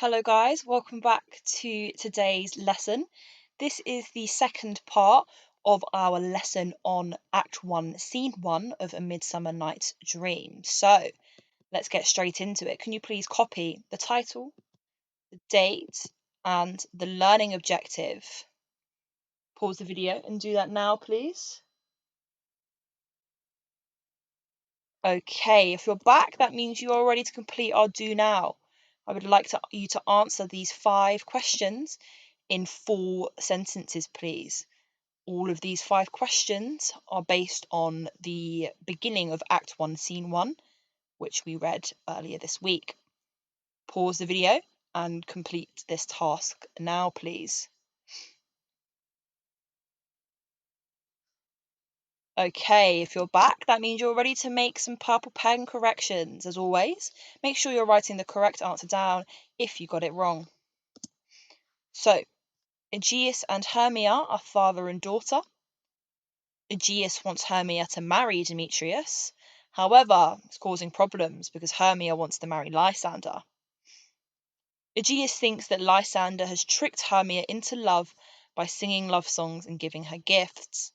Hello guys, welcome back to today's lesson. This is the second part of our lesson on Act 1, Scene 1 of A Midsummer Night's Dream. So, let's get straight into it. Can you please copy the title, the date, and the learning objective? Pause the video and do that now, please. Okay, if you're back, that means you are ready to complete our do now. I would like you to answer these 5 questions in 4 sentences, please. All of these 5 questions are based on the beginning of Act 1, Scene 1, which we read earlier this week. Pause the video and complete this task now, please. Okay, if you're back, that means you're ready to make some purple pen corrections. As always, make sure you're writing the correct answer down if you got it wrong. So, Aegeus and Hermia are father and daughter. Aegeus wants Hermia to marry Demetrius. However, it's causing problems because Hermia wants to marry Lysander. Aegeus thinks that Lysander has tricked Hermia into love by singing love songs and giving her gifts.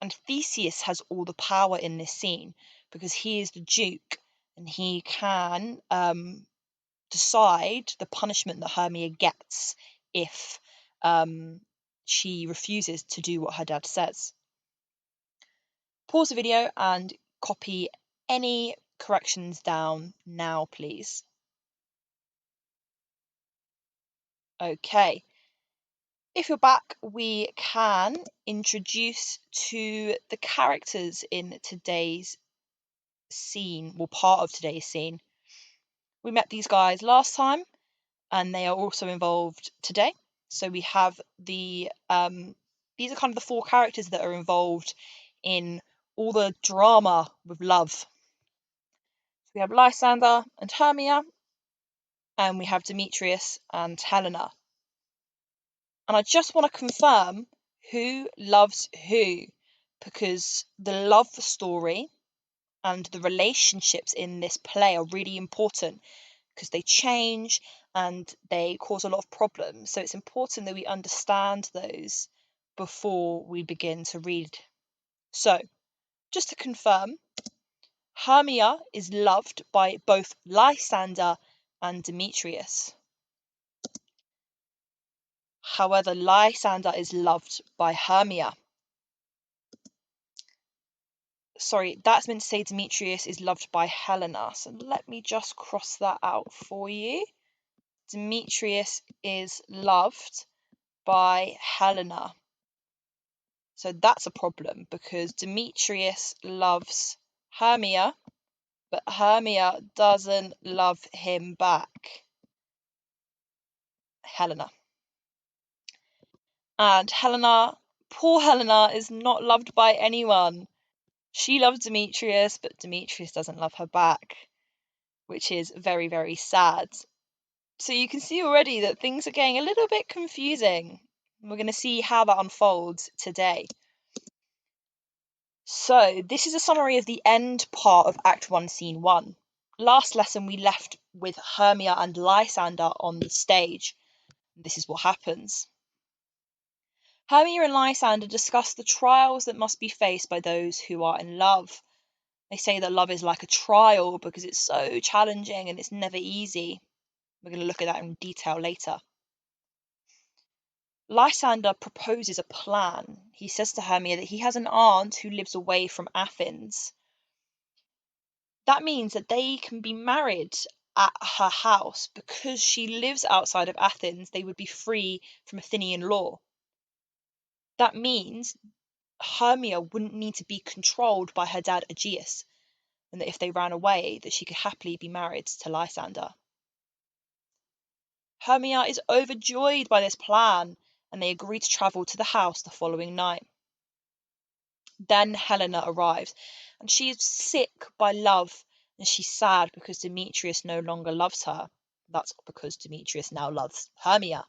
And Theseus has all the power in this scene because he is the Duke and he can decide the punishment that Hermia gets if she refuses to do what her dad says. Pause the video and copy any corrections down now, please. Okay. If you're back, we can introduce to the characters in today's scene, well, part of today's scene. We met these guys last time, and they are also involved today. So we have these are kind of the 4 characters that are involved in all the drama with love. So we have Lysander and Hermia, and we have Demetrius and Helena. And I just want to confirm who loves who, because the love story and the relationships in this play are really important because they change and they cause a lot of problems. So it's important that we understand those before we begin to read. So, just to confirm, Hermia is loved by both Lysander and Demetrius. However, Lysander is loved by Hermia. Sorry, that's meant to say Demetrius is loved by Helena. So let me just cross that out for you. Demetrius is loved by Helena. So that's a problem because Demetrius loves Hermia, but Hermia doesn't love him back. Helena. And Helena, poor Helena, is not loved by anyone. She loves Demetrius, but Demetrius doesn't love her back, which is very, very sad. So you can see already that things are getting a little bit confusing. We're going to see how that unfolds today. So this is a summary of the end part of Act 1, Scene 1. Last lesson we left with Hermia and Lysander on the stage. This is what happens. Hermia and Lysander discuss the trials that must be faced by those who are in love. They say that love is like a trial because it's so challenging and it's never easy. We're going to look at that in detail later. Lysander proposes a plan. He says to Hermia that he has an aunt who lives away from Athens. That means that they can be married at her house. Because she lives outside of Athens, they would be free from Athenian law. That means Hermia wouldn't need to be controlled by her dad Aegeus, and that if they ran away, that she could happily be married to Lysander. Hermia is overjoyed by this plan, and they agree to travel to the house the following night. Then Helena arrives, and she is sick by love, and she's sad because Demetrius no longer loves her. That's because Demetrius now loves Hermia.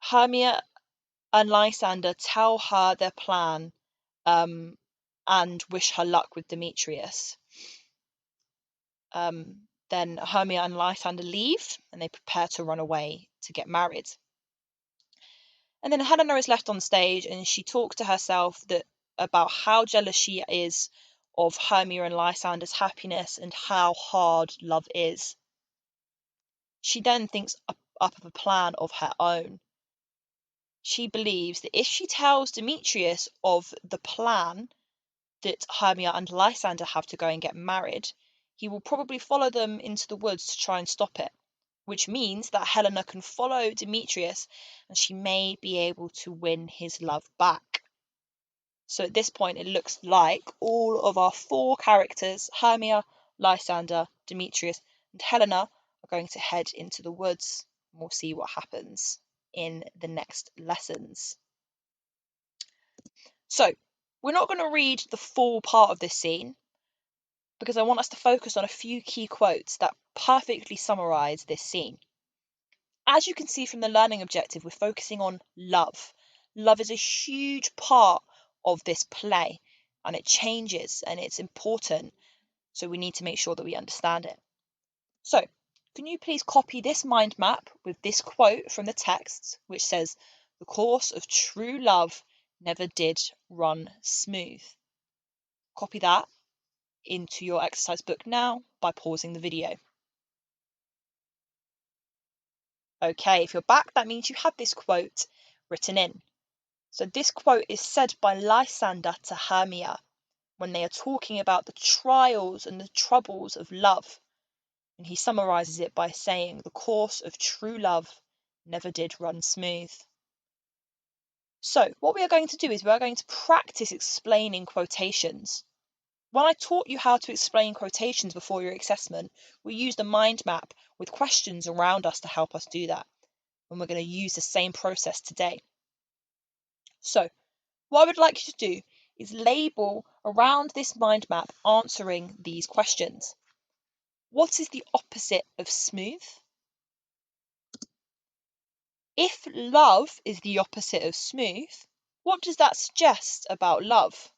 Hermia and Lysander tell her their plan and wish her luck with Demetrius. Then Hermia and Lysander leave and they prepare to run away to get married. And then Helena is left on stage and she talks to herself about how jealous she is of Hermia and Lysander's happiness and how hard love is. She then thinks up of a plan of her own. She believes that if she tells Demetrius of the plan that Hermia and Lysander have to go and get married, he will probably follow them into the woods to try and stop it, which means that Helena can follow Demetrius and she may be able to win his love back. So at this point, it looks like all of our 4 characters, Hermia, Lysander, Demetrius, and Helena, are going to head into the woods. And we'll see what happens in the next lessons. So, we're not going to read the full part of this scene because I want us to focus on a few key quotes that perfectly summarise this scene. As you can see from the learning objective, we're focusing on love. Love is a huge part of this play and it changes and it's important, so we need to make sure that we understand it. So, can you please copy this mind map with this quote from the text which says, "The course of true love never did run smooth." Copy that into your exercise book now by pausing the video. Okay, if you're back, that means you have this quote written in. So this quote is said by Lysander to Hermia when they are talking about the trials and the troubles of love. And he summarises it by saying, "The course of true love never did run smooth." So what we are going to do is we are going to practice explaining quotations. When I taught you how to explain quotations before your assessment, we used a mind map with questions around us to help us do that. And we're going to use the same process today. So what I would like you to do is label around this mind map answering these questions. What is the opposite of smooth? If love is the opposite of smooth, what does that suggest about love?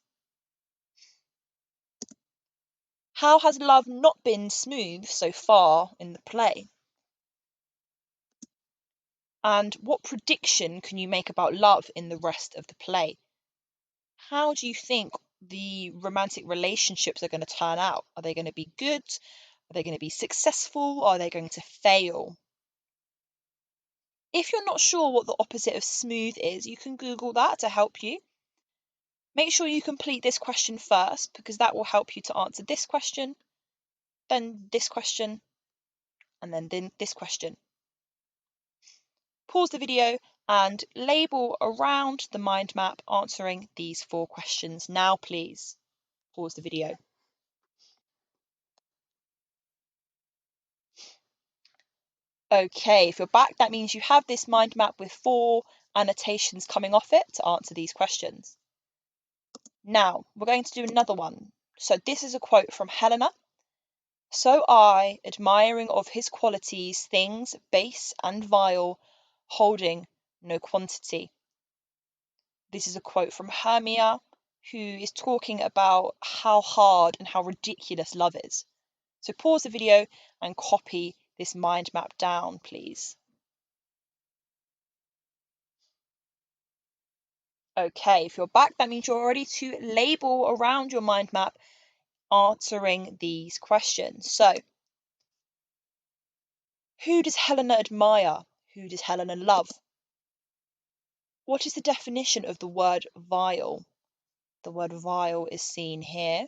How has love not been smooth so far in the play? And what prediction can you make about love in the rest of the play? How do you think the romantic relationships are going to turn out? Are they going to be good? Are they going to be successful? Are they going to fail? If you're not sure what the opposite of smooth is, you can Google that to help you. Make sure you complete this question first because that will help you to answer this question, then this question, and then this question. Pause the video and label around the mind map answering these 4 questions now, please. Pause the video. Okay, if you're back, that means you have this mind map with 4 annotations coming off it to answer these questions. Now, we're going to do another one. So this is a quote from Helena. "So I, admiring of his qualities, things base and vile, holding no quantity." This is a quote from Hermia, who is talking about how hard and how ridiculous love is. So pause the video and copy this mind map down, please. Okay, if you're back, that means you're ready to label around your mind map answering these questions. So, who does Helena admire? Who does Helena love? What is the definition of the word vile? The word vile is seen here.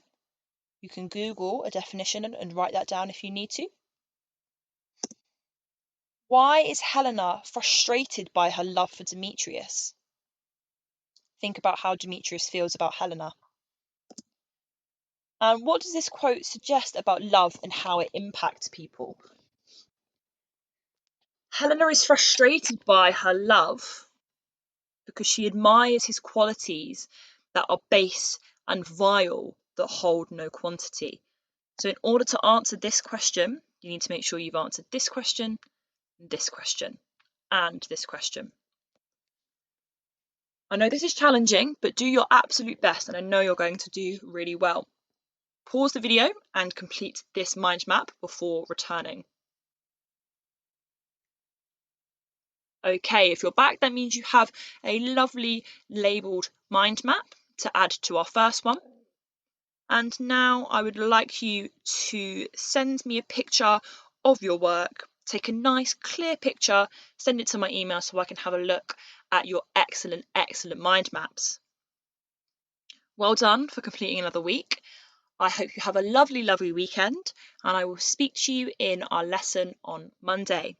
You can Google a definition and write that down if you need to. Why is Helena frustrated by her love for Demetrius? Think about how Demetrius feels about Helena. And what does this quote suggest about love and how it impacts people? Helena is frustrated by her love because she admires his qualities that are base and vile, that hold no quantity. So in order to answer this question, you need to make sure you've answered this question, and this question. I know this is challenging, but do your absolute best and I know you're going to do really well. Pause the video and complete this mind map before returning. Okay, if you're back, that means you have a lovely labelled mind map to add to our first one. And now I would like you to send me a picture of your work. Take a nice clear picture, send it to my email so I can have a look at your excellent mind maps. Well done for completing another week. I hope you have a lovely weekend, and I will speak to you in our lesson on Monday.